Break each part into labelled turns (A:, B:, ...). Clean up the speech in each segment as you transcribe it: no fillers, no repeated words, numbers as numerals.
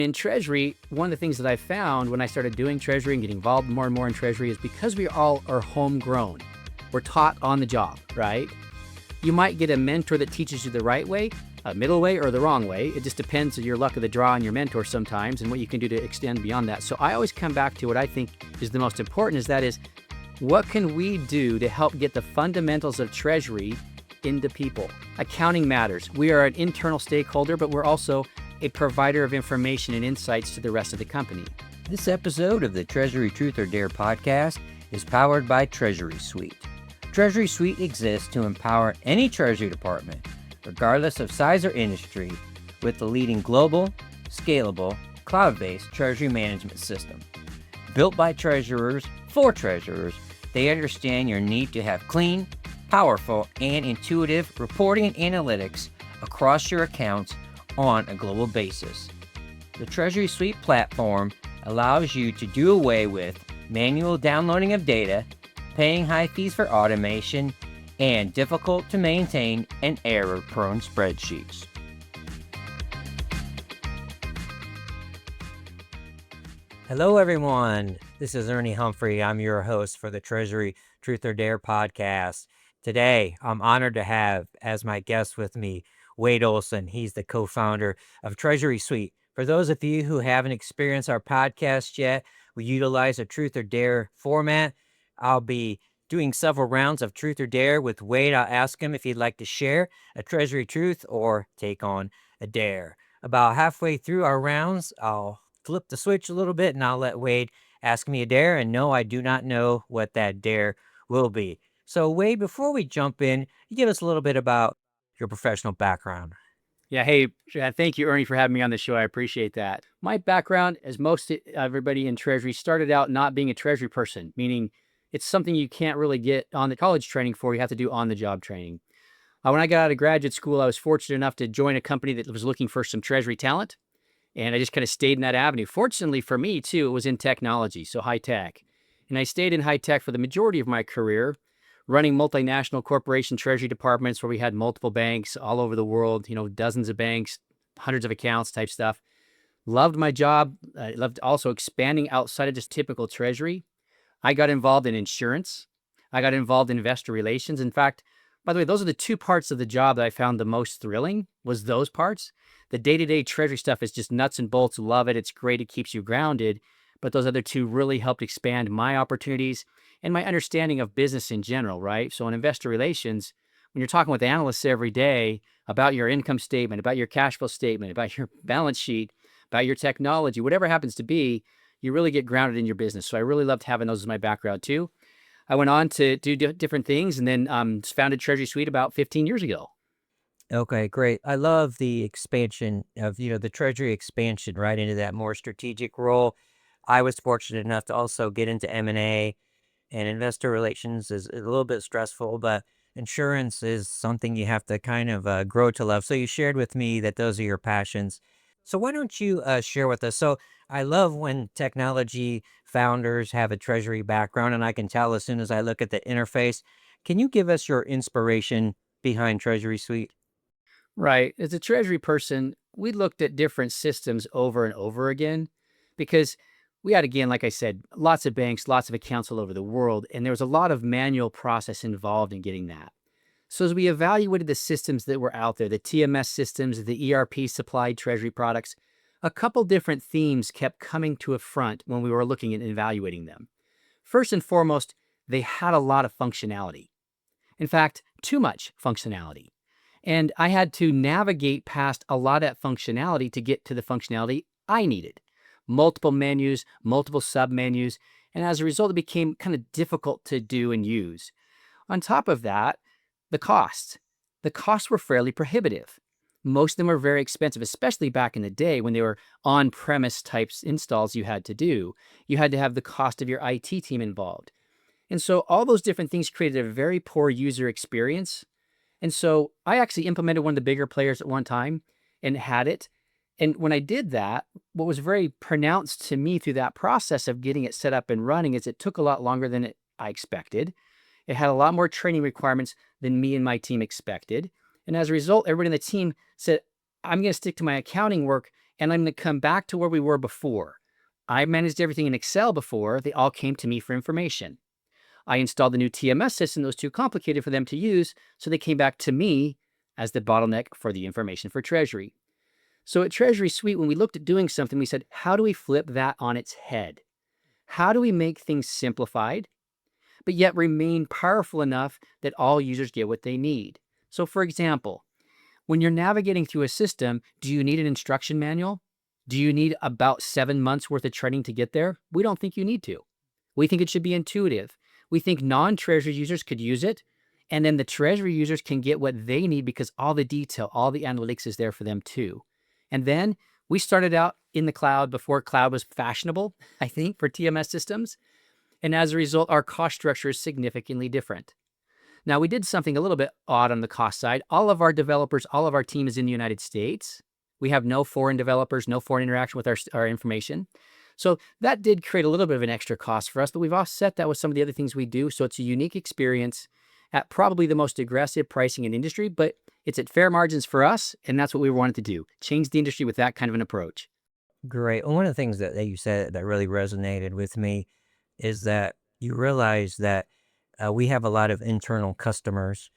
A: In Treasury, one of the things that I found when I started doing Treasury and getting involved more and more in Treasury is because we all are homegrown. We're taught on the job, right? You might get a mentor that teaches you the right way, a middle way, or the wrong way. It just depends on your luck of the draw and your mentor sometimes and what you can do to extend beyond that. So I always come back to what I think is the most important, what can we do to help get the fundamentals of Treasury into people? Accounting matters. We are an internal stakeholder, but we're also a provider of information and insights to the rest of the company.
B: This episode of the Treasury Truth or Dare podcast is powered by Treasury Suite. Treasury Suite exists to empower any Treasury department, regardless of size or industry, with the leading global, scalable, cloud-based treasury management system. Built by treasurers for treasurers, they understand your need to have clean, powerful, and intuitive reporting and analytics across your accounts on a global basis. The Treasury Suite platform allows you to do away with manual downloading of data, paying high fees for automation, and difficult to maintain and error-prone spreadsheets. Hello everyone, this is Ernie Humphrey. I'm your host for the Treasury Truth or Dare podcast. Today, I'm honored to have as my guest with me Wade Olsen. He's the co-founder of Treasury Suite. For those of you who haven't experienced our podcast yet, we utilize a Truth or Dare format. I'll be doing several rounds of Truth or Dare with Wade. I'll ask him if he'd like to share a Treasury Truth or take on a Dare. About halfway through our rounds, I'll flip the switch a little bit and I'll let Wade ask me a Dare. And no, I do not know what that Dare will be. So Wade, before we jump in, you give us a little bit about your professional background.
A: Yeah, hey, thank you, Ernie, for having me on the show. I appreciate that. My background, as most everybody in Treasury, started out not being a Treasury person, meaning it's something you can't really get on the college training for. You have to do on-the-job training. When I got out of graduate school, I was fortunate enough to join a company that was looking for some Treasury talent, and I just kind of stayed in that avenue. Fortunately for me, too, it was in technology, so high tech. And I stayed in high tech for the majority of my career, running multinational corporation treasury departments where we had multiple banks all over the world, dozens of banks, hundreds of accounts type stuff. Loved my job. I loved also expanding outside of just typical treasury. I got involved in insurance. I got involved in investor relations. In fact, by the way, those are the two parts of the job that I found the most thrilling, was those parts. The day-to-day treasury stuff is just nuts and bolts. Love it. It's great. It keeps you grounded. But those other two really helped expand my opportunities and my understanding of business in general, right? So in investor relations, when you're talking with analysts every day about your income statement, about your cash flow statement, about your balance sheet, about your technology, whatever happens to be, you really get grounded in your business. So I really loved having those as my background too. I went on to do different things and then founded Treasury Suite about 15 years ago.
B: Okay, great. I love the expansion of, the Treasury expansion right into that more strategic role. I was fortunate enough to also get into M&A, and investor relations is a little bit stressful, but insurance is something you have to kind of grow to love. So you shared with me that those are your passions. So why don't you share with us? So I love when technology founders have a treasury background, and I can tell as soon as I look at the interface. Can you give us your inspiration behind Treasury Suite?
A: Right. As a treasury person, we looked at different systems over and over again because we had, again, like I said, lots of banks, lots of accounts all over the world, and there was a lot of manual process involved in getting that. So as we evaluated the systems that were out there, the TMS systems, the ERP supplied treasury products, a couple different themes kept coming to a front when we were looking at evaluating them. First and foremost, they had a lot of functionality. In fact, too much functionality. And I had to navigate past a lot of that functionality to get to the functionality I needed. Multiple menus, multiple sub-menus, and as a result, it became kind of difficult to do and use. On top of that, the costs. The costs were fairly prohibitive. Most of them were very expensive, especially back in the day when they were on-premise types installs you had to do. You had to have the cost of your IT team involved. And so all those different things created a very poor user experience. And so I actually implemented one of the bigger players at one time and had it. And when I did that, what was very pronounced to me through that process of getting it set up and running is it took a lot longer than I expected. It had a lot more training requirements than me and my team expected. And as a result, everybody in the team said, I'm going to stick to my accounting work and I'm going to come back to where we were before. I managed everything in Excel before. They all came to me for information. I installed the new TMS system that was too complicated for them to use, so they came back to me as the bottleneck for the information for Treasury. So at Treasury Suite, when we looked at doing something, we said, how do we flip that on its head? How do we make things simplified, but yet remain powerful enough that all users get what they need? So for example, when you're navigating through a system, do you need an instruction manual? Do you need about 7 months worth of training to get there? We don't think you need to. We think it should be intuitive. We think non-Treasury users could use it, and then the Treasury users can get what they need because all the detail, all the analytics is there for them too. And then we started out in the cloud before cloud was fashionable, I think, for TMS systems. And as a result, our cost structure is significantly different. Now, we did something a little bit odd on the cost side. All of our developers, all of our team is in the United States. We have no foreign developers, no foreign interaction with our information. So that did create a little bit of an extra cost for us, but we've offset that with some of the other things we do. So it's a unique experience at probably the most aggressive pricing in industry, but it's at fair margins for us. And that's what we wanted to do, change the industry with that kind of an approach.
B: Great. Well, one of the things that you said that really resonated with me is that you realize that we have a lot of internal customers,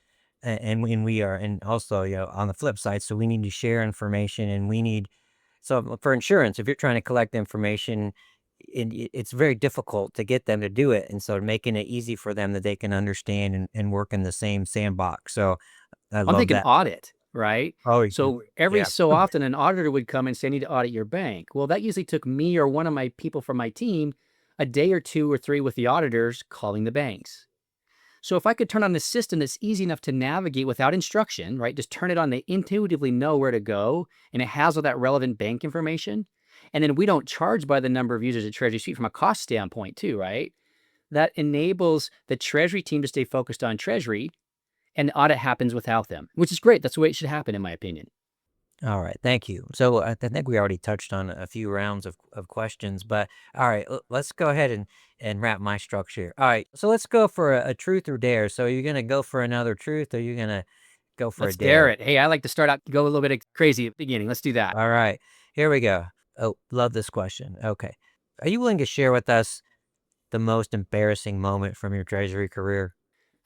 B: and we are, and also, on the flip side, so we need to share information, and we need, so for insurance, if you're trying to collect information, it's very difficult to get them to do it. And so making it easy for them that they can understand and work in the same sandbox. So I
A: I'm
B: love
A: thinking
B: that.
A: audit, right?
B: Oh,
A: So every
B: yeah.
A: so often an auditor would come and say, I need to audit your bank. Well, that usually took me or one of my people from my team a day or 2 or 3 with the auditors calling the banks. So if I could turn on this system that's easy enough to navigate without instruction, right? Just turn it on, they intuitively know where to go, and it has all that relevant bank information. And then we don't charge by the number of users at Treasury Suite from a cost standpoint too, right? That enables the Treasury team to stay focused on Treasury, and the audit happens without them, which is great. That's the way it should happen, in my opinion.
B: All right, thank you. So I think we already touched on a few rounds of questions, but all right, let's go ahead and wrap my structure. All right, so let's go for a truth or dare. So you're gonna go for another truth, or you're gonna go for a
A: Let's dare
B: dare?
A: it. Hey, I like to start out, go a little bit crazy at the beginning. Let's do that.
B: All right, here we go. Oh, love this question. Okay, are you willing to share with us the most embarrassing moment from your treasury career?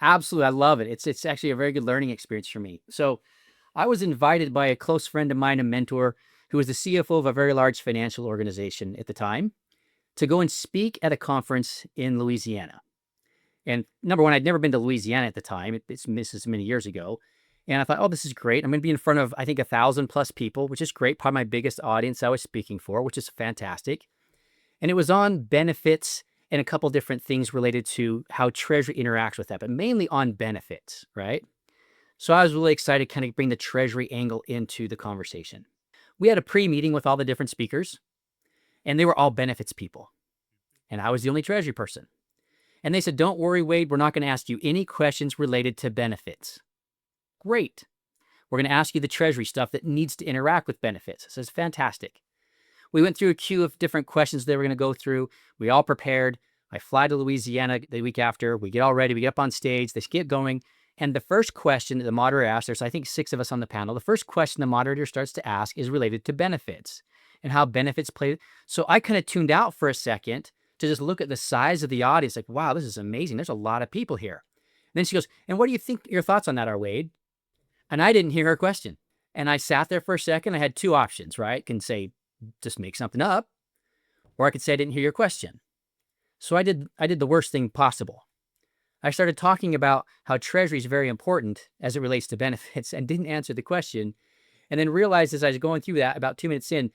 A: Absolutely. I love it. It's actually a very good learning experience for me. So I was invited by a close friend of mine, a mentor, who was the CFO of a very large financial organization at the time, to go and speak at a conference in Louisiana. And number one, I'd never been to Louisiana at the time. This is many years ago. And I thought, oh, this is great. I'm going to be in front of, I think, 1,000+ people, which is great. Probably my biggest audience I was speaking for, which is fantastic. And it was on benefits and a couple different things related to how Treasury interacts with that, but mainly on benefits, right? So I was really excited to kind of bring the Treasury angle into the conversation. We had a pre-meeting with all the different speakers, and they were all benefits people. And I was the only Treasury person. And they said, don't worry, Wade, we're not going to ask you any questions related to benefits. Great. We're going to ask you the Treasury stuff that needs to interact with benefits. So it's fantastic. We went through a queue of different questions they were going to go through. We all prepared. I fly to Louisiana the week after. We get all ready. We get up on stage. They get going. And the first question that the moderator asks, there's I think 6 of us on the panel. The first question the moderator starts to ask is related to benefits and how benefits play. So I kind of tuned out for a second to just look at the size of the audience. Like, wow, this is amazing. There's a lot of people here. And then she goes, and what do you think your thoughts on that are, Wade? And I didn't hear her question. And I sat there for a second. I had 2 options, right? I can say, just make something up, or I could say I didn't hear your question. So I did the worst thing possible. I started talking about how Treasury is very important as it relates to benefits and didn't answer the question. And then realized as I was going through that, about 2 minutes in,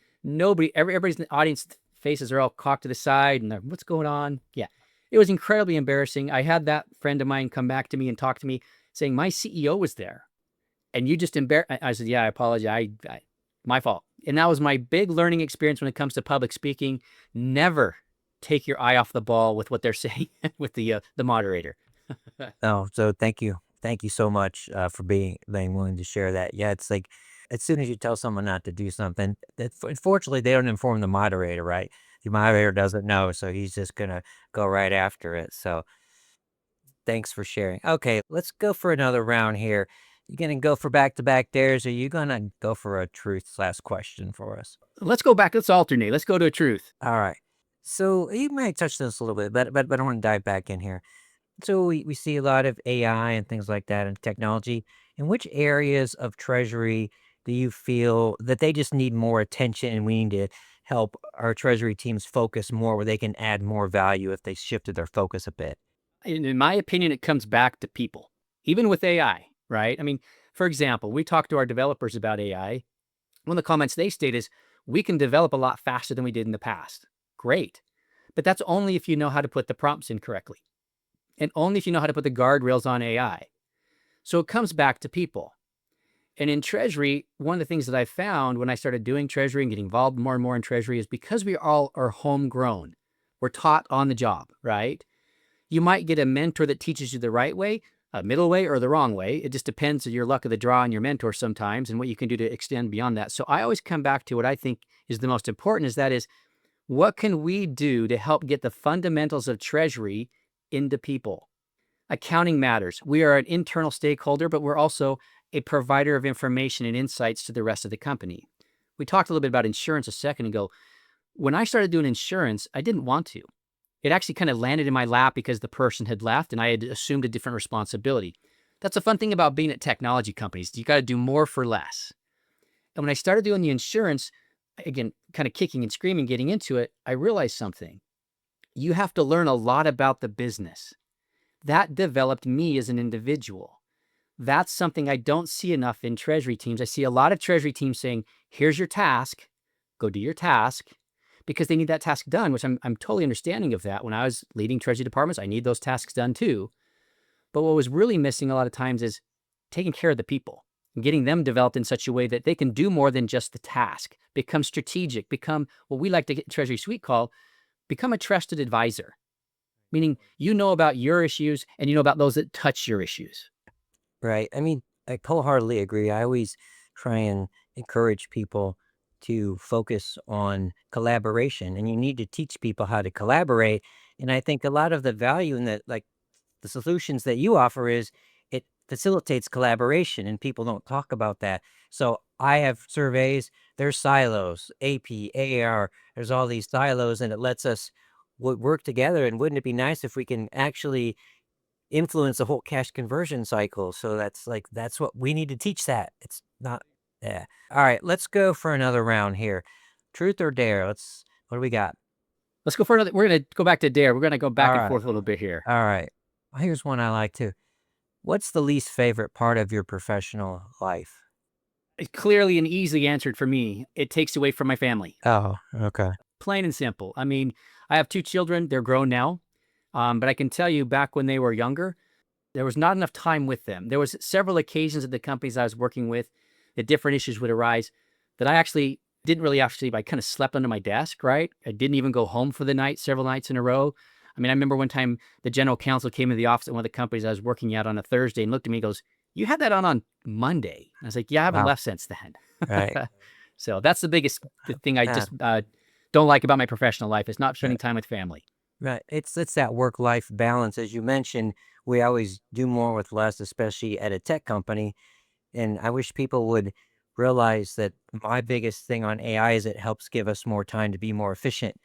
A: everybody's in the audience faces are all cocked to the side and they're, what's going on? Yeah, it was incredibly embarrassing. I had that friend of mine come back to me and talk to me saying, my CEO was there and you just embarrassed. I said, yeah, I apologize. My fault. And that was my big learning experience when it comes to public speaking. Never take your eye off the ball with what they're saying with the moderator.
B: Oh, so thank you. Thank you so much for being willing to share that. Yeah, it's like as soon as you tell someone not to do something, unfortunately, they don't inform the moderator, right? The moderator doesn't know, so he's just going to go right after it. So thanks for sharing. Okay, let's go for another round here. You going to go for back-to-back dares, or you going to go for a truth/question for us?
A: Let's go back. Let's alternate. Let's go to a truth.
B: All right. So you might touch this a little bit, but I want to dive back in here. So we see a lot of AI and things like that and technology. In which areas of Treasury do you feel that they just need more attention and we need to help our Treasury teams focus more where they can add more value if they shifted their focus a bit?
A: In my opinion, it comes back to people, even with AI, right? I mean, for example, we talk to our developers about AI. One of the comments they state is, we can develop a lot faster than we did in the past. Great. But that's only if you know how to put the prompts in correctly, and only if you know how to put the guardrails on AI. So it comes back to people. And in Treasury, one of the things that I found when I started doing Treasury and getting involved more and more in Treasury is because we all are homegrown. We're taught on the job, right? You might get a mentor that teaches you the right way, a middle way, or the wrong way. It just depends on your luck of the draw and your mentor sometimes and what you can do to extend beyond that. So I always come back to what I think is the most important is what can we do to help get the fundamentals of Treasury into people? Accounting matters. We are an internal stakeholder, but we're also a provider of information and insights to the rest of the company. We talked a little bit about insurance a second ago. When I started doing insurance, I didn't want to. It actually kind of landed in my lap because the person had left and I had assumed a different responsibility. That's a fun thing about being at technology companies. You got to do more for less. And when I started doing the insurance, again, kind of kicking and screaming, getting into it, I realized something. You have to learn a lot about the business. That developed me as an individual. That's something I don't see enough in Treasury teams. I see a lot of Treasury teams saying, here's your task, go do your task, because they need that task done, which I'm totally understanding of that. When I was leading Treasury departments, I need those tasks done too. But what was really missing a lot of times is taking care of the people and getting them developed in such a way that they can do more than just the task, become strategic, become what we like to get Treasury Suite call, become a trusted advisor, meaning you know about your issues and you know about those that touch your issues.
B: Right. I mean, I wholeheartedly agree. I always try and encourage people to focus on collaboration, and you need to teach people how to collaborate. And I think a lot of the value in that, like the solutions that you offer, is it facilitates collaboration, and people don't talk about that. So I have surveys, there's silos, AP, AR, there's all these silos, and it lets us work together. And wouldn't it be nice if we can actually influence the whole cash conversion cycle? So that's what we need to teach that. It's not yeah. All right, let's go for another round here. Truth or dare? What do we got?
A: Let's go for another. We're going to go back to dare. We're going to go
B: All
A: back and
B: right.
A: forth a little bit here.
B: All right. Well, here's one I like too. What's the least favorite part of your professional life?
A: It's clearly and easily answered for me. It takes away from my family.
B: Oh, okay.
A: Plain and simple. I mean, I have two children. They're grown now. But I can tell you back when they were younger, there was not enough time with them. There was several occasions at the companies I was working with that different issues would arise that I actually didn't really I kind of slept under my desk, right? I didn't even go home for the night several nights in a row. I mean, I remember one time the general counsel came into the office at one of the companies I was working at on a Thursday and looked at me and goes, "You had that on Monday." I was like, "Yeah, I haven't
B: Wow.
A: left since
B: Right.
A: then." So that's the biggest thing I
B: Yeah.
A: just don't like about my professional life is not spending time with family.
B: Right. It's that work-life balance. As you mentioned, we always do more with less, especially at a tech company. And I wish people would realize that my biggest thing on AI is it helps give us more time to be more efficient.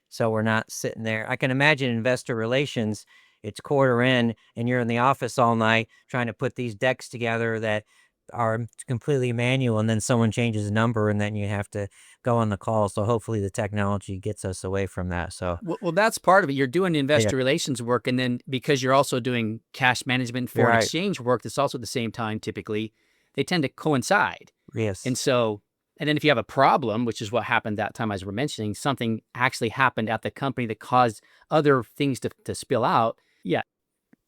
B: So we're not sitting there. I can imagine investor relations, it's quarter in, and you're in the office all night trying to put these decks together that are completely manual, and then someone changes a number, and then you have to go on the call. So hopefully the technology gets us away from that. So
A: Well, that's part of it. You're doing
B: yeah,
A: investor relations work, and then because you're also doing cash management,
B: you're
A: foreign
B: right.
A: exchange work, that's also at the same time. Typically, they tend to coincide. And
B: Yes.
A: so, and then if you have a problem, which is what happened that time as we're mentioning, something actually happened at the company that caused other things to spill out. Yeah,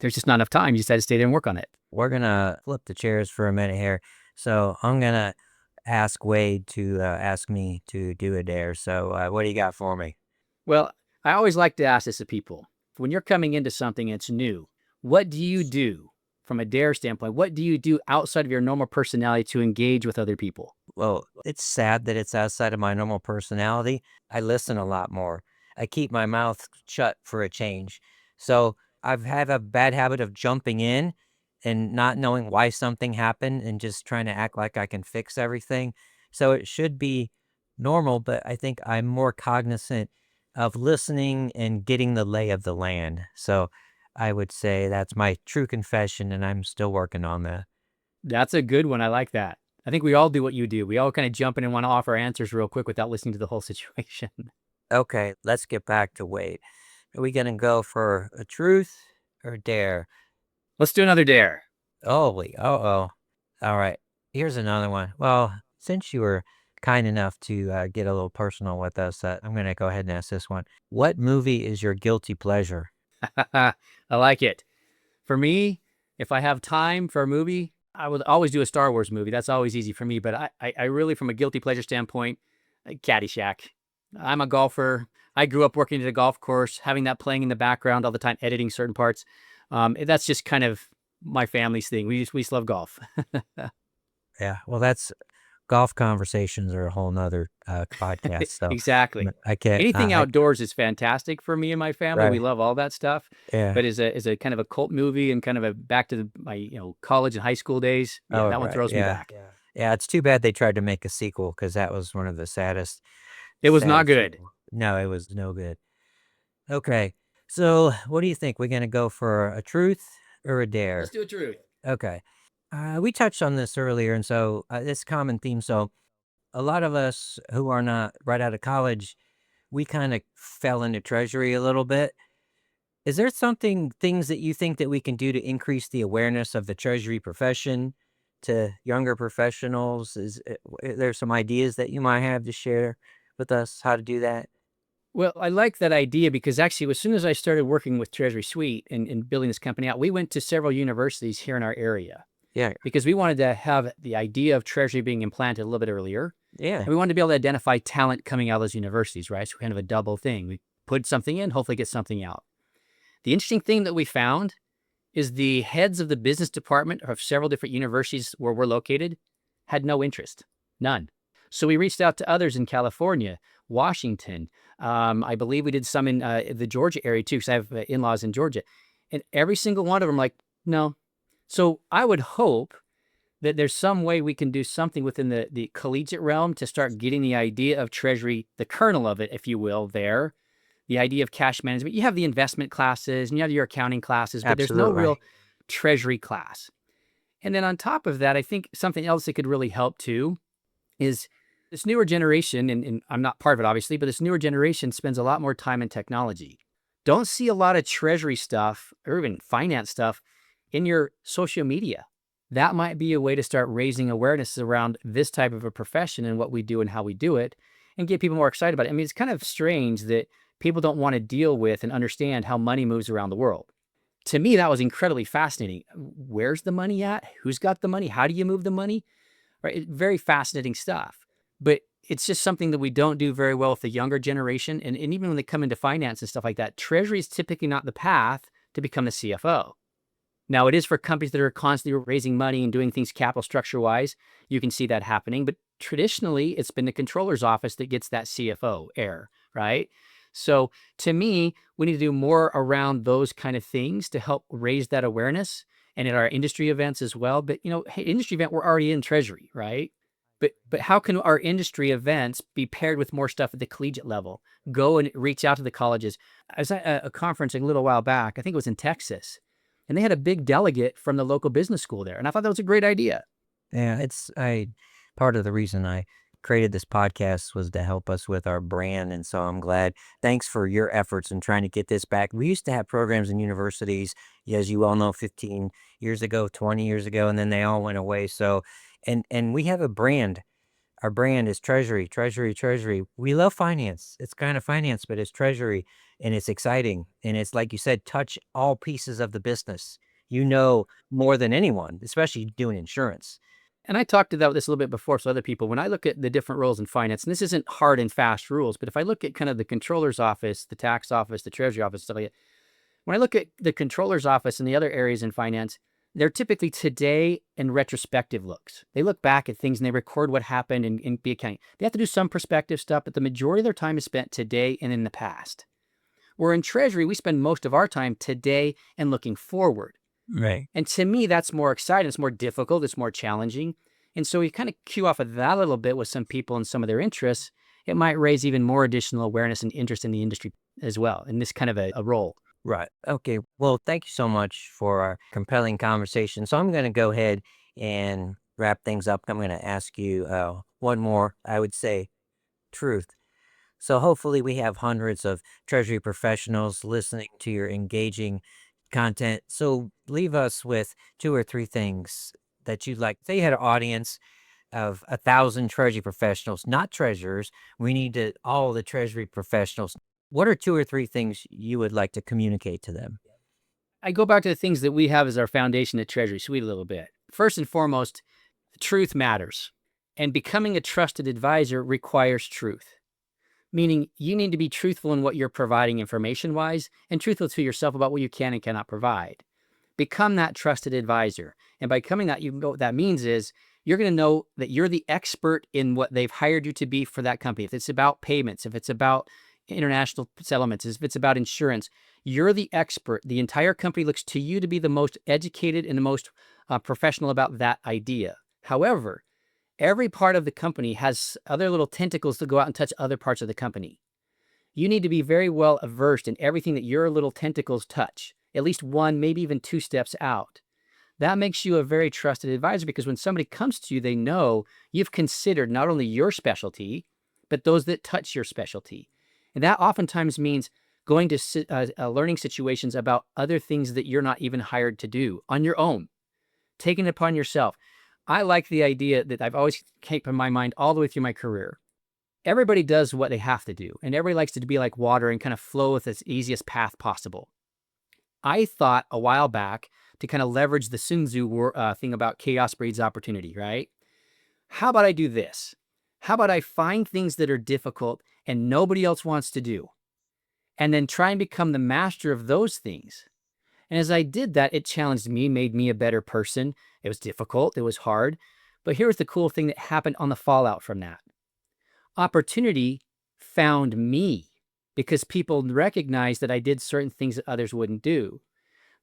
A: there's just not enough time. You just had to stay there and work on it.
B: We're gonna flip the chairs for a minute here. So I'm gonna ask Wade to ask me to do a dare. So what do you got for me?
A: Well, I always like to ask this of people. When you're coming into something that's new, what do you do from a dare standpoint? What do you do outside of your normal personality to engage with other people?
B: Well, it's sad that it's outside of my normal personality. I listen a lot more. I keep my mouth shut for a change. So I've had a bad habit of jumping in and not knowing why something happened and just trying to act like I can fix everything. So it should be normal, but I think I'm more cognizant of listening and getting the lay of the land. So I would say that's my true confession, and I'm still working on that.
A: That's a good one. I like that. I think we all do what you do. We all kind of jump in and want to offer answers real quick without listening to the whole situation.
B: Okay, let's get back to Wade. Are we gonna go for a truth or dare?
A: Let's do another dare.
B: Uh-oh. All right, here's another one. Well, since you were kind enough to get a little personal with us, I'm gonna go ahead and ask this one. What movie is your guilty pleasure?
A: I like it. For me, if I have time for a movie, I would always do a Star Wars movie. That's always easy for me. But I really, from a guilty pleasure standpoint, Caddyshack. I'm a golfer. I grew up working at a golf course, having that playing in the background all the time, editing certain parts. That's just kind of my family's thing. We just love golf.
B: Yeah, well, that's golf conversations are a whole nother podcast. So
A: Exactly.
B: I can't.
A: Anything outdoors is fantastic for me and my family. We
B: Right.
A: love all that stuff.
B: Yeah.
A: But as a kind of a cult movie and kind of a back to my college and high school days, yeah,
B: Oh,
A: that one
B: right.
A: throws me
B: Yeah.
A: back.
B: Yeah. It's too bad they tried to make a sequel because that was one of the
A: It was not good.
B: sequel. No, it was no good. Okay. So what do you think? We're gonna go for a truth or a
A: Let's
B: dare?
A: do a truth.
B: Okay. We touched on this earlier, and so it's a common theme. So a lot of us who are not right out of college, we kind of fell into treasury a little bit. Is there things that you think that we can do to increase the awareness of the treasury profession to younger professionals? There some ideas that you might have to share with us how to do that?
A: Well, I like that idea because actually, as soon as I started working with Treasury Suite and building this company out, we went to several universities here in our area
B: Yeah,
A: because we wanted to have the idea of Treasury being implanted a little bit earlier.
B: yeah,
A: And we wanted to be able to identify talent coming out of those universities, right? So kind of a double thing. We put something in, hopefully get something out. The interesting thing that we found is the heads of the business department of several different universities where we're located had no interest, none. So we reached out to others in California, Washington. I believe we did some in the Georgia area too, because I have in-laws in Georgia. And every single one of them like, no. So I would hope that there's some way we can do something within the collegiate realm to start getting the idea of treasury, the kernel of it, if you will, there. The idea of cash management. You have the investment classes and you have your accounting classes, but there's no
B: absolutely.
A: real treasury class. And then on top of that, I think something else that could really help too is this newer generation, and I'm not part of it obviously, but this newer generation spends a lot more time in technology. Don't see a lot of treasury stuff or even finance stuff in your social media. That might be a way to start raising awareness around this type of a profession and what we do and how we do it and get people more excited about it. I mean, it's kind of strange that people don't want to deal with and understand how money moves around the world. To me, that was incredibly fascinating. Where's the money at? Who's got the money? How do you move the money? Right? Very fascinating stuff. But it's just something that we don't do very well with the younger generation. And even when they come into finance and stuff like that, treasury is typically not the path to become the CFO. Now, it is for companies that are constantly raising money and doing things capital structure wise. You can see that happening. But traditionally, it's been the controller's office that gets that CFO air, right? So to me, we need to do more around those kind of things to help raise that awareness and at our industry events as well. But hey, industry event, we're already in treasury, right? But how can our industry events be paired with more stuff at the collegiate level? Go and reach out to the colleges. I was at a conference a little while back. I think it was in Texas, and they had a big delegate from the local business school there, and I thought that was a great idea.
B: Yeah, it's I part of the reason I created this podcast was to help us with our brand, and so I'm glad. Thanks for your efforts in trying to get this back. We used to have programs in universities, as you all know, 15 years ago, 20 years ago, and then they all went away. So, and we have a brand. Our brand is Treasury, Treasury, Treasury. We love finance. It's kind of finance, but it's Treasury, and it's exciting, and it's like you said, touch all pieces of the business. You know more than anyone, especially doing insurance.
A: And I talked about this a little bit before, so other people, when I look at the different roles in finance, and this isn't hard and fast rules, but if I look at kind of the controller's office, the tax office, the treasury office, stuff like that, when I look at the controller's office and the other areas in finance, they're typically today and retrospective looks. They look back at things and they record what happened and be accounting. They have to do some perspective stuff, but the majority of their time is spent today and in the past. Where in treasury, we spend most of our time today and looking forward.
B: Right.
A: And to me, that's more exciting. It's more difficult. It's more challenging. And so we kind of cue off of that a little bit with some people and some of their interests. it might raise even more additional awareness and interest in the industry as well, in this kind of a role.
B: Right. Okay. Well, thank you so much for our compelling conversation. So I'm going to go ahead and wrap things up. I'm going to ask you one more, I would say, truth. So hopefully we have hundreds of Treasury professionals listening to your engaging content. So leave us with two or three things that you'd like. Say you had an audience of 1,000 Treasury professionals, not treasurers. We need all the Treasury professionals. What are two or three things you would like to communicate to them?
A: I go back to the things that we have as our foundation at Treasury Suite a little bit. First and foremost, truth matters. And becoming a trusted advisor requires truth, meaning you need to be truthful in what you're providing information-wise and truthful to yourself about what you can and cannot provide. Become that trusted advisor. And by becoming that, what that means is you're going to know that you're the expert in what they've hired you to be for that company. If it's about payments, if it's about international settlements, if it's about insurance, you're the expert. The entire company looks to you to be the most educated and the most professional about that idea. However, every part of the company has other little tentacles to go out and touch other parts of the company. You need to be very well versed in everything that your little tentacles touch, at least one, maybe even two steps out. That makes you a very trusted advisor because when somebody comes to you, they know you've considered not only your specialty, but those that touch your specialty. And that oftentimes means going to learning situations about other things that you're not even hired to do on your own, taking it upon yourself. I like the idea that I've always kept in my mind all the way through my career. Everybody does what they have to do, and everybody likes to be like water and kind of flow with its easiest path possible. I thought a while back to kind of leverage the Sun Tzu thing about chaos breeds opportunity, right? How about I do this? How about I find things that are difficult and nobody else wants to do, and then try and become the master of those things? And as I did that, it challenged me, made me a better person. It was difficult, it was hard. But here's the cool thing that happened on the fallout from that. Opportunity found me because people recognized that I did certain things that others wouldn't do.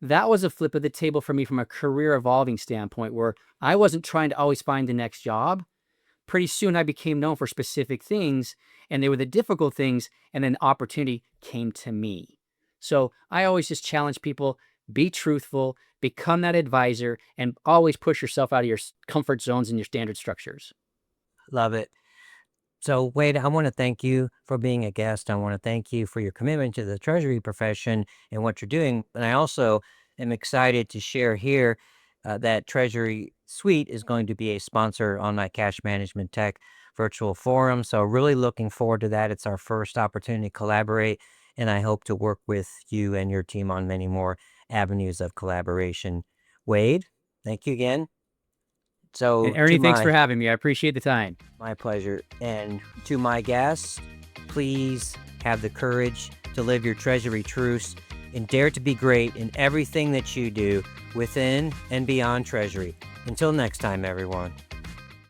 A: That was a flip of the table for me from a career evolving standpoint where I wasn't trying to always find the next job. Pretty soon I became known for specific things, and they were the difficult things, and then opportunity came to me. So I always just challenge people, be truthful, become that advisor, and always push yourself out of your comfort zones and your standard structures.
B: Love it. So, Wade, I want to thank you for being a guest. I want to thank you for your commitment to the Treasury profession and what you're doing. And I also am excited to share here that Treasury Suite is going to be a sponsor on my Cash Management Tech virtual forum. So, really looking forward to that. It's our first opportunity to collaborate, and I hope to work with you and your team on many more avenues of collaboration. Wade, thank you again. So,
A: And Ernie, thanks for having me. I appreciate the time.
B: my pleasure. And to my guests, please have the courage to live your Treasury truths and dare to be great in everything that you do within and beyond Treasury. Until next time, everyone.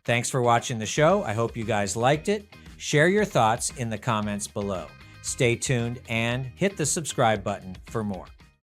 B: Thanks for watching the show. I hope you guys liked it. Share your thoughts in the comments below. Stay tuned and hit the subscribe button for more.